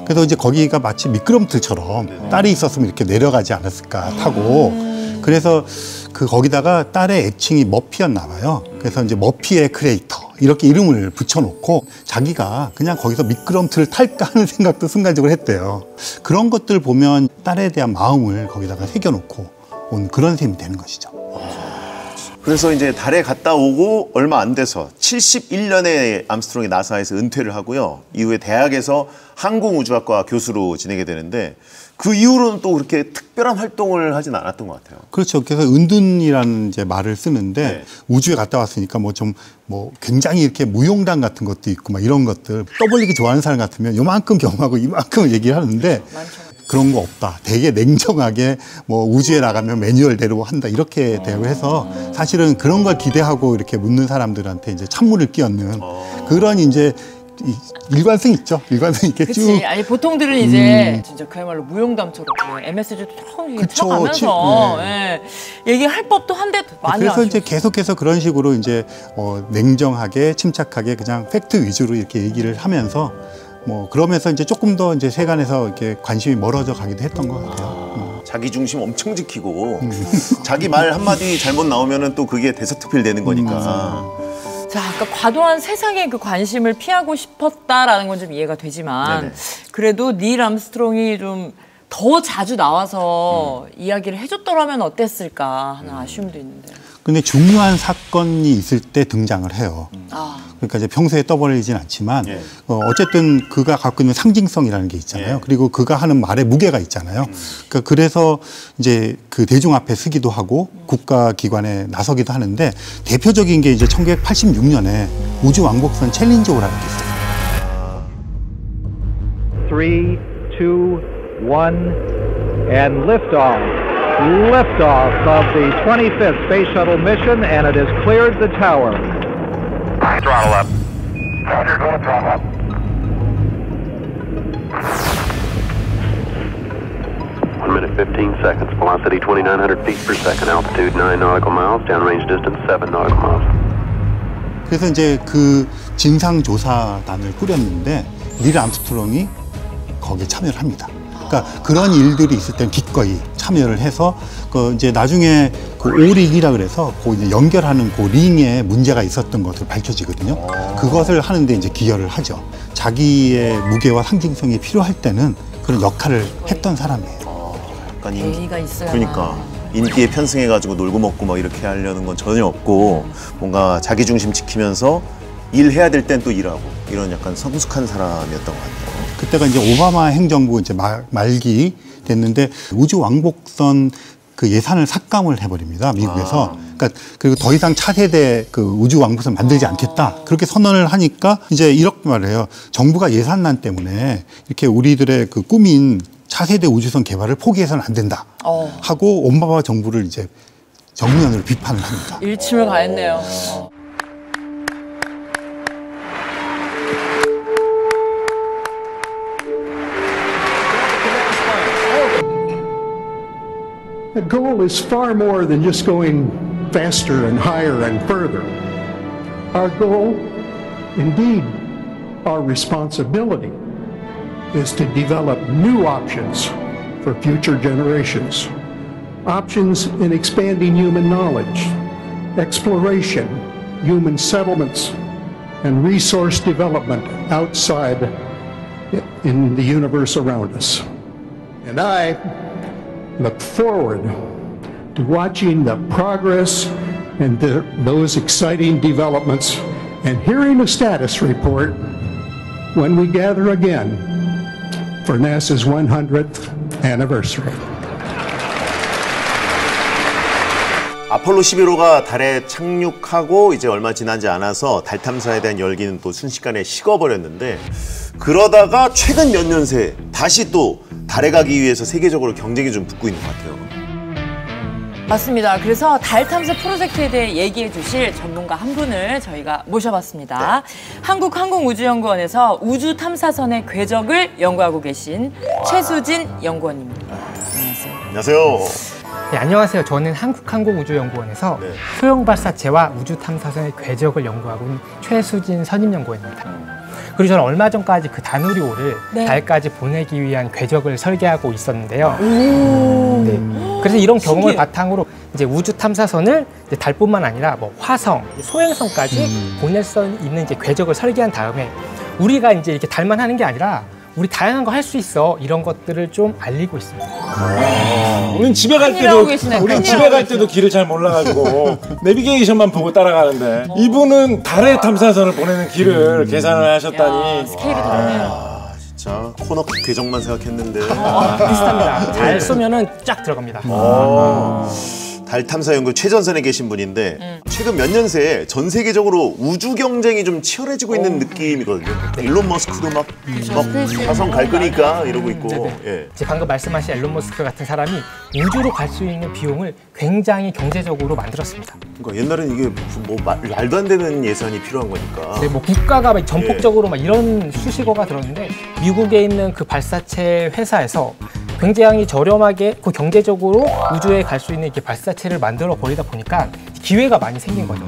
S3: 그래서 이제 거기가 마치 미끄럼틀처럼 딸이 있었으면 이렇게 내려가지 않았을까 타고 그래서 그 거기다가 딸의 애칭이 머피였나 봐요. 그래서 이제 머피의 크레이터 이렇게 이름을 붙여놓고 자기가 그냥 거기서 미끄럼틀을 탈까 하는 생각도 순간적으로 했대요. 그런 것들 보면 딸에 대한 마음을 거기다가 새겨놓고 온 그런 셈이 되는 것이죠.
S1: 그래서 이제 달에 갔다 오고 얼마 안 돼서 71년에 암스트롱이 나사에서 은퇴를 하고요. 이후에 대학에서 항공우주학과 교수로 지내게 되는데 그 이후로는 또 그렇게 특별한 활동을 하진 않았던 것 같아요.
S3: 그렇죠. 그래서 은둔이라는 이제 말을 쓰는데 우주에 갔다 왔으니까 뭐 굉장히 이렇게 무용담 같은 것도 있고 막 이런 것들 떠벌리기 좋아하는 사람 같으면 요만큼 경험하고 이만큼 얘기를 하는데 그런 거 없다. 되게 냉정하게 뭐 우주에 나가면 매뉴얼대로 한다. 이렇게 대우를 해서 사실은 그런 걸 기대하고 이렇게 묻는 사람들한테 이제 찬물을 끼얹는 그런 이제 일관성 있죠. 일관성 있게 쭉.
S2: 그치. 아니 보통들은 이제 진짜 그야말로 무용담처럼 MSG도 조금 쳐가면서 얘기할 법도 한데 많이
S3: 그래서
S2: 아쉬워.
S3: 이제 계속해서 그런 식으로 이제 냉정하게 침착하게 그냥 팩트 위주로 이렇게 얘기를 하면서 뭐 그러면서 이제 조금 더 이제 세간에서 이렇게 관심이 멀어져 가기도 했던 것 같아요.
S1: 자기 중심 엄청 지키고 자기 말 한마디 잘못 나오면은 또 그게 대서특필 되는 거니까.
S2: 자, 아까 과도한 세상의 그 관심을 피하고 싶었다라는 건 좀 이해가 되지만 그래도 닐 암스트롱이 좀 더 자주 나와서 이야기를 해줬더라면 어땠을까 하는 아쉬움도 있는데.
S3: 근데 중요한 사건이 있을 때 등장을 해요. 그러니까 이제 평소에 떠벌리진 않지만 어쨌든 그가 갖고 있는 상징성이라는 게 있잖아요. 그리고 그가 하는 말에 무게가 있잖아요. 그러니까 그래서 이제 그 대중 앞에 서기도 하고 국가기관에 나서기도 하는데 대표적인 게 이제 1986년에 우주왕복선 챌린저라는 게 있어요.
S12: 3, 2, 1, and liftoff. Liftoff of the 25th Space Shuttle mission, and it has cleared the tower.
S5: Throttle up. Roger, go to throttle up.
S13: 15 seconds. Velocity 2,900 feet per second. Altitude 9 nautical miles. Downrange distance 7 nautical miles.
S3: 그래서 이제 그 진상조사단을 꾸렸는데 닐 암스트롱이 거기에 참여를 합니다. 그러니까 그런 일들이 있을 때는 기꺼이 참여를 해서 그 이제 나중에 그 오릭이라 그래서 그 이제 연결하는 그 링에 문제가 있었던 것으로 밝혀지거든요. 그것을 하는데 이제 기여를 하죠. 자기의 무게와 상징성이 필요할 때는 그런 역할을 했던 사람이에요.
S1: 약간
S2: 예의가 있어야.
S1: 그러니까 인기에 편승해가지고 놀고 먹고 막 이렇게 하려는 건 전혀 없고 뭔가 자기 중심 지키면서 일해야 될 땐 또 일하고 이런 약간 성숙한 사람이었던 것 같아요.
S3: 그때가 이제 오바마 행정부 이제 말기 됐는데 우주 왕복선 그 예산을 삭감을 해버립니다. 미국에서. 그러니까 그리고 더 이상 차세대 그 우주 왕복선 만들지 않겠다. 그렇게 선언을 하니까 이제 이렇게 말해요. 정부가 예산난 때문에 이렇게 우리들의 그 꿈인 차세대 우주선 개발을 포기해서는 안 된다. 하고 오바마 정부를 이제 정면으로 비판을 합니다.
S2: 일침을 가했네요.
S14: The goal is far more than just going faster and higher and further. Our goal, indeed, our responsibility, is to develop new options for future generations. Options in expanding human knowledge, exploration, human settlements, and resource development outside in the universe around us. And I look forward to watching the progress and those exciting developments and hearing a status report when we gather again for NASA's 100th anniversary.
S1: 아폴로 11호가 달에 착륙하고 이제 얼마 지나지 않아서 달 탐사에 대한 열기는 또 순식간에 식어버렸는데 그러다가 최근 몇 년 새 다시 또 달에 가기 위해서 세계적으로 경쟁이 좀 붙고 있는 것 같아요.
S2: 맞습니다. 그래서 달 탐사 프로젝트에 대해 얘기해 주실 전문가 한 분을 저희가 모셔봤습니다. 한국항공우주연구원에서 우주 탐사선의 궤적을 연구하고 계신 최수진 연구원입니다. 안녕하세요.
S1: 안녕하세요.
S15: 네, 안녕하세요. 저는 한국항공우주연구원에서 소형발사체와 우주탐사선의 궤적을 연구하고 있는 최수진 선임연구원입니다. 그리고 저는 얼마 전까지 그 다누리호를 달까지 보내기 위한 궤적을 설계하고 있었는데요. 네. 그래서 이런 경험을
S2: 신기해.
S15: 바탕으로 이제 우주탐사선을 이제 달뿐만 아니라 뭐 화성, 소행성까지 보낼 수 있는 이제 궤적을 설계한 다음에 우리가 이제 이렇게 달만 하는 게 아니라 우리 다양한 거 할 수 있어 이런 것들을 좀 알리고 있습니다.
S7: 우린 집에 갈 때도 길을 잘 몰라가지고 내비게이션만 보고 따라가는데 이분은 달에 탐사선을 보내는 길을 계산을 하셨다니.
S2: 스케일이 다르네요.
S1: 진짜 코너 궤적만 생각했는데
S15: 비슷합니다. 잘 쏘면은 쫙 들어갑니다.
S1: 달 탐사 연구 최전선에 계신 분인데 최근 몇 년 새에 전 세계적으로 우주 경쟁이 좀 치열해지고 있는 느낌이거든요. 일론 머스크도 막 화성 갈 거니까 이러고 있고. 예.
S15: 이제 방금 말씀하신 앨런 머스크 같은 사람이 우주로 갈 수 있는 비용을 굉장히 경제적으로 만들었습니다.
S1: 그러니까 옛날엔 이게 무슨 뭐 말도 안 되는 예산이 필요한 거니까.
S15: 네, 뭐 국가가 막 전폭적으로 막 이런 수식어가 들었는데 미국에 있는 그 발사체 회사에서 굉장히 저렴하게 그 경제적으로 우주에 갈 수 있는 이렇게 발사체를 만들어 버리다 보니까 기회가 많이 생긴 거죠.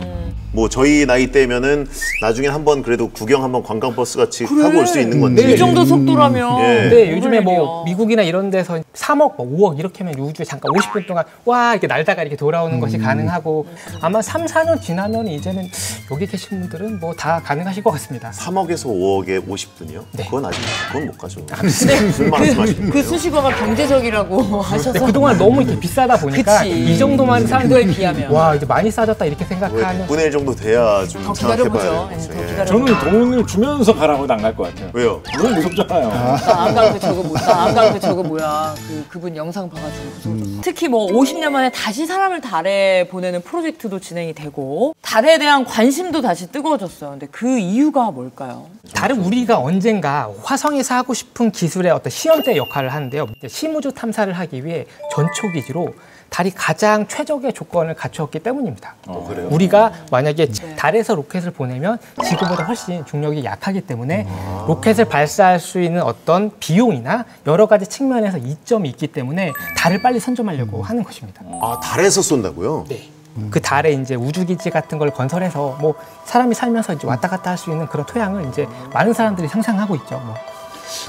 S1: 뭐 저희 나이 때면은 나중에 한번 그래도 구경 한번 관광버스 같이 타고 올 수 있는 건데.
S2: 이 정도 속도라면.
S15: 네, 요즘에 뭐 미국이나 이런 데서 3억, 뭐 5억 이렇게 하면 우주에 잠깐 50분 동안 와 이렇게 날다가 이렇게 돌아오는 것이 가능하고 아마 3, 4년 지나면 이제는 여기 계신 분들은 뭐 다 가능하실 것 같습니다.
S1: 3억에서 5억에 50분이요?
S15: 네.
S1: 그건 못 가죠.
S2: 무슨 말씀하시는 그 수식어가 경제적이라고 하셔서
S15: 그동안 너무 이렇게 비싸다 보니까
S2: 그치.
S15: 이 정도만
S2: 그거에 비하면.
S15: 와 이제 많이 싸졌다 이렇게 생각하면
S1: 100분의 1 정도 돼야 좀
S2: 더
S1: 생각해봐야
S2: 기다려보죠.
S1: 돼요.
S7: 저는 돈을 주면서 가라고는 안 갈 것 같아요.
S1: 왜요?
S7: 너무 무섭잖아요.
S2: 안 가는데 저거 뭐야. 그분 영상 봐가지고 무서워졌어. 특히 뭐 50년 만에 다시 사람을 달에 보내는 프로젝트도 진행이 되고 달에 대한 관심도 다시 뜨거워졌어요. 근데 그 이유가 뭘까요?
S15: 달은 우리가 언젠가 화성에서 하고 싶은 기술의 어떤 시험대 역할을 하는데요. 심우주 탐사를 하기 위해 전초 기지로 달이 가장 최적의 조건을 갖추었기 때문입니다.
S1: 그래요?
S15: 우리가 만약에 달에서 로켓을 보내면 지구보다 훨씬 중력이 약하기 때문에 로켓을 발사할 수 있는 어떤 비용이나 여러 가지 측면에서 이점을 장점이 있기 때문에 달을 빨리 선점하려고 하는 것입니다.
S1: 아, 달에서 쏜다고요?
S15: 네. 그 달에 이제 우주기지 같은 걸 건설해서 뭐 사람이 살면서 이제 왔다 갔다 할 수 있는 그런 토양을 이제 많은 사람들이 상상하고 있죠. 뭐.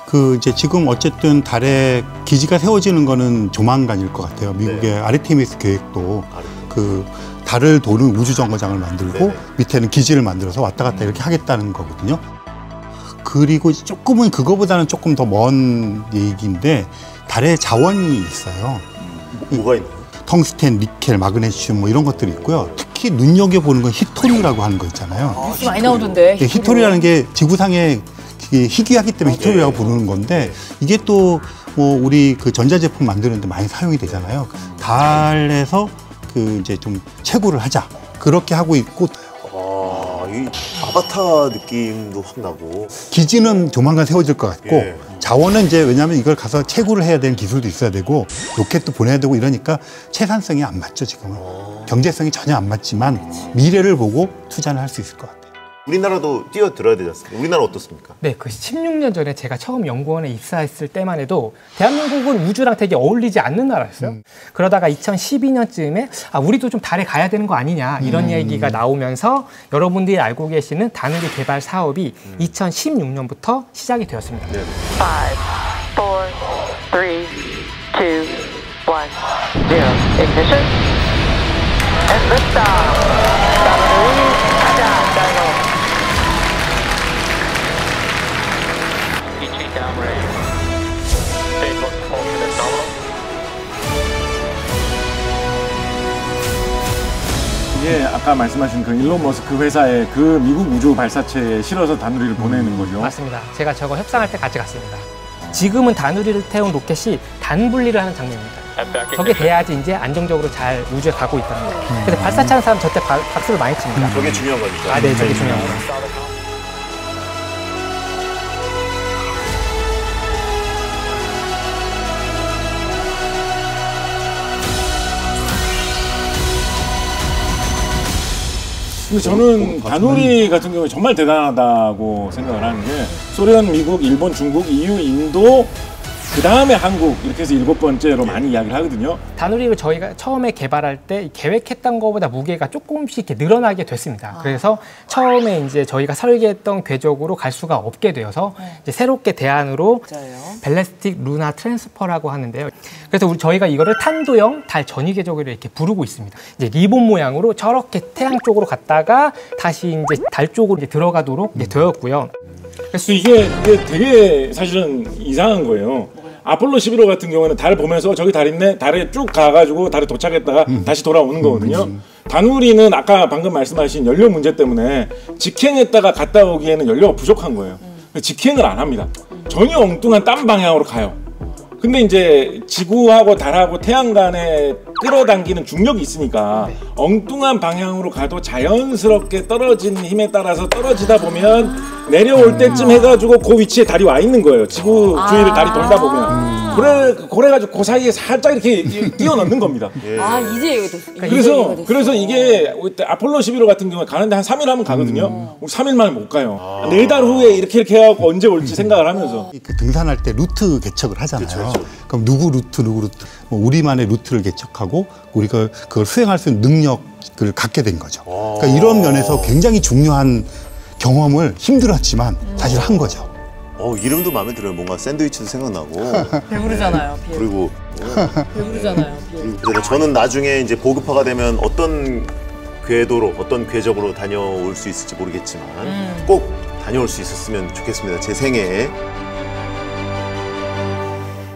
S3: 그 이제 지금 어쨌든 달에 기지가 세워지는 거는 조만간일 것 같아요. 미국의 아르테미스 계획도 그 달을 도는 우주 정거장을 만들고 밑에는 기지를 만들어서 왔다 갔다 이렇게 하겠다는 거거든요. 그리고 조금은 그거보다는 조금 더 먼 얘기인데 달에 자원이 있어요.
S1: 뭐가 있나요?
S3: 텅스텐, 니켈, 마그네슘 뭐 이런 것들이 있고요. 특히 눈여겨보는 건 히토리라고 하는 거 있잖아요.
S2: 뉴스 많이 나오던데.
S3: 히토리라는 게 지구상에 희귀하기 때문에 히토리라고 부르는 건데 이게 또 뭐 우리 그 전자제품 만드는 데 많이 사용이 되잖아요. 달에서 그 이제 좀 채굴을 하자. 그렇게 하고 있고
S1: 이 아바타 느낌도 확 나고
S3: 기지는 조만간 세워질 것 같고 자원은 이제 왜냐하면 이걸 가서 채굴을 해야 되는 기술도 있어야 되고 로켓도 보내야 되고 이러니까 채산성이 안 맞죠 지금은. 경제성이 전혀 안 맞지만 미래를 보고 투자를 할 수 있을 것 같아요.
S1: 우리나라도 뛰어들어야 되지 않습니까? 우리나라 어떻습니까?
S15: 네, 그 16년 전에 제가 처음 연구원에 입사했을 때만 해도 대한민국은 우주랑 되게 어울리지 않는 나라였어요. 그러다가 2012년쯤에 우리도 좀 달에 가야 되는 거 아니냐 이런 얘기가 나오면서 여러분들이 알고 계시는 다누리 개발 사업이 2016년부터 시작이 되었습니다.
S16: 5, 4, 3, 2, 1, 0. Ignition. And liftoff. 다누리 가자, 다이노.
S7: 이게 아까 말씀하신 그 일론 머스크 회사의 그 미국 우주 발사체에 실어서 다누리를 보내는 거죠?
S15: 맞습니다. 제가 저거 협상할 때 같이 갔습니다. 지금은 다누리를 태운 로켓이 단분리를 하는 장면입니다. 저게 돼야지 이제 안정적으로 잘 우주에 가고 있다는 거예요. 그래서 발사체하는 사람 저때 박수를 많이 칩니다.
S1: 저게 중요한 거니까.
S15: 네, 저게 중요한 거예요.
S7: 근데 저는 다누리 같은 경우에 정말 대단하다고 생각을 하는 게 소련, 미국, 일본, 중국, EU, 인도 그 다음에 한국 이렇게 해서 7번째로 많이 이야기를 하거든요.
S15: 다누리를 저희가 처음에 개발할 때 계획했던 것보다 무게가 조금씩 이렇게 늘어나게 됐습니다. 그래서 처음에 이제 저희가 설계했던 궤적으로 갈 수가 없게 되어서 이제 새롭게 대안으로 벨레스틱 루나 트랜스퍼라고 하는데요. 그래서 저희가 이거를 탄도형 달 전위 궤적으로 이렇게 부르고 있습니다. 이제 리본 모양으로 저렇게 태양 쪽으로 갔다가 다시 이제 달 쪽으로 이제 들어가도록 이제 되었고요.
S7: 그래서 이게 되게 사실은 이상한 거예요. 아폴로 11호 같은 경우에는 달 보면서 저기 달 있네, 달에 쭉 가가지고 달에 도착했다가 다시 돌아오는 거거든요. 다누리는 아까 방금 말씀하신 연료 문제 때문에 직행했다가 갔다 오기에는 연료가 부족한 거예요. 직행을 안 합니다. 전혀 엉뚱한 딴 방향으로 가요. 근데 이제 지구하고 달하고 태양 간에 끌어당기는 중력이 있으니까 엉뚱한 방향으로 가도 자연스럽게 떨어지는 힘에 따라서 떨어지다 보면 내려올 때쯤 해가지고 그 위치에 달이 와 있는 거예요. 지구 주위를 달이 돌다 보면. 그래가지고 그 사이에 살짝 이렇게 끼워넣는 겁니다.
S2: 이제 이거 됐어.
S7: 그래서 이게 아폴로 11호 같은 경우에 가는데 한 3일 하면 가거든요. 3일 만에 못 가요. 4달 후에 이렇게 해갖고 언제 올지 생각을 하면서.
S3: 그 등산할 때 루트 개척을 하잖아요. 그럼 누구 루트 뭐 우리만의 루트를 개척하고 우리가 그걸 수행할 수 있는 능력을 갖게 된 거죠. 그러니까 이런 면에서 굉장히 중요한 경험을 힘들었지만 사실 한 거죠.
S1: 이름도 마음에 들어요. 뭔가 샌드위치도 생각나고.
S2: 배부르잖아요.
S1: 그리고
S2: 배부르잖아요.
S1: 그래서 저는 나중에 이제 보급화가 되면 어떤 궤도로, 어떤 궤적으로 다녀올 수 있을지 모르겠지만 꼭 다녀올 수 있었으면 좋겠습니다. 제 생애에.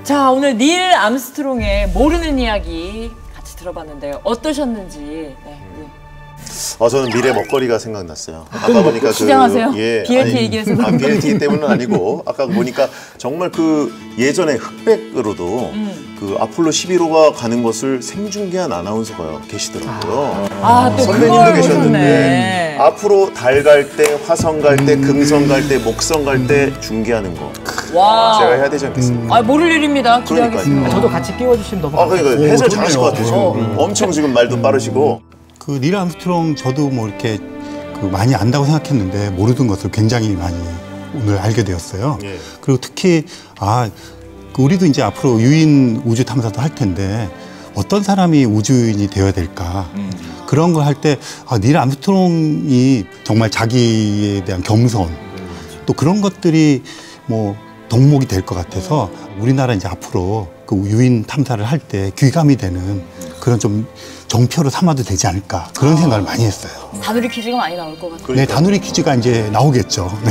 S2: 자, 오늘 닐 암스트롱의 모르는 이야기 같이 들어봤는데요. 어떠셨는지.
S1: 저는 미래 먹거리가 생각났어요. 아까 보니까
S2: 시장하세요? BLT 얘기해서.
S1: BLT 때문은 아니고 아까 보니까 정말 그 예전에 흑백으로도 그 아폴로 11호가 가는 것을 생중계한 아나운서가 계시더라고요.
S2: 또
S1: 선배님도 계셨는데 앞으로 달 갈 때, 화성 갈 때, 금성 갈 때, 목성 갈 때 중계하는 거.
S2: 와.
S1: 제가 해야 되지 않겠습니까?
S2: 모를 일입니다. 기대하겠습니다.
S15: 저도 같이 끼워주시면 너무
S1: 그러니까 해설 잘하실 것 같아요. 지금. 엄청 지금 말도 빠르시고.
S3: 그 닐 암스트롱 저도 뭐 이렇게 그 많이 안다고 생각했는데 모르던 것을 굉장히 많이 오늘 알게 되었어요. 그리고 특히 우리도 이제 앞으로 유인 우주 탐사도 할 텐데 어떤 사람이 우주인이 되어야 될까? 그런 걸 할 때 닐 암스트롱이 정말 자기에 대한 겸손 또 그런 것들이 뭐 덕목이 될 것 같아서 우리나라 이제 앞으로 그 유인 탐사를 할 때 귀감이 되는 그런 좀 정표로 삼아도 되지 않을까 그런 생각을 많이 했어요.
S2: 다누리 퀴즈가 많이 나올 것 같아요.
S3: 네, 다누리 퀴즈가 이제 나오겠죠. 네.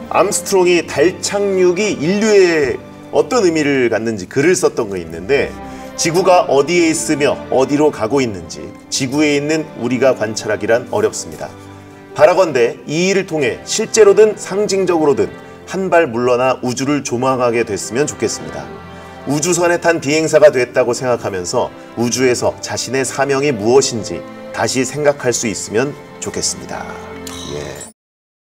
S1: 암스트롱이 달 착륙이 인류에 어떤 의미를 갖는지 글을 썼던 거 있는데 지구가 어디에 있으며 어디로 가고 있는지 지구에 있는 우리가 관찰하기란 어렵습니다. 바라건대 이 일을 통해 실제로든 상징적으로든 한 발 물러나 우주를 조망하게 됐으면 좋겠습니다. 우주선에 탄 비행사가 됐다고 생각하면서 우주에서 자신의 사명이 무엇인지 다시 생각할 수 있으면 좋겠습니다. 예.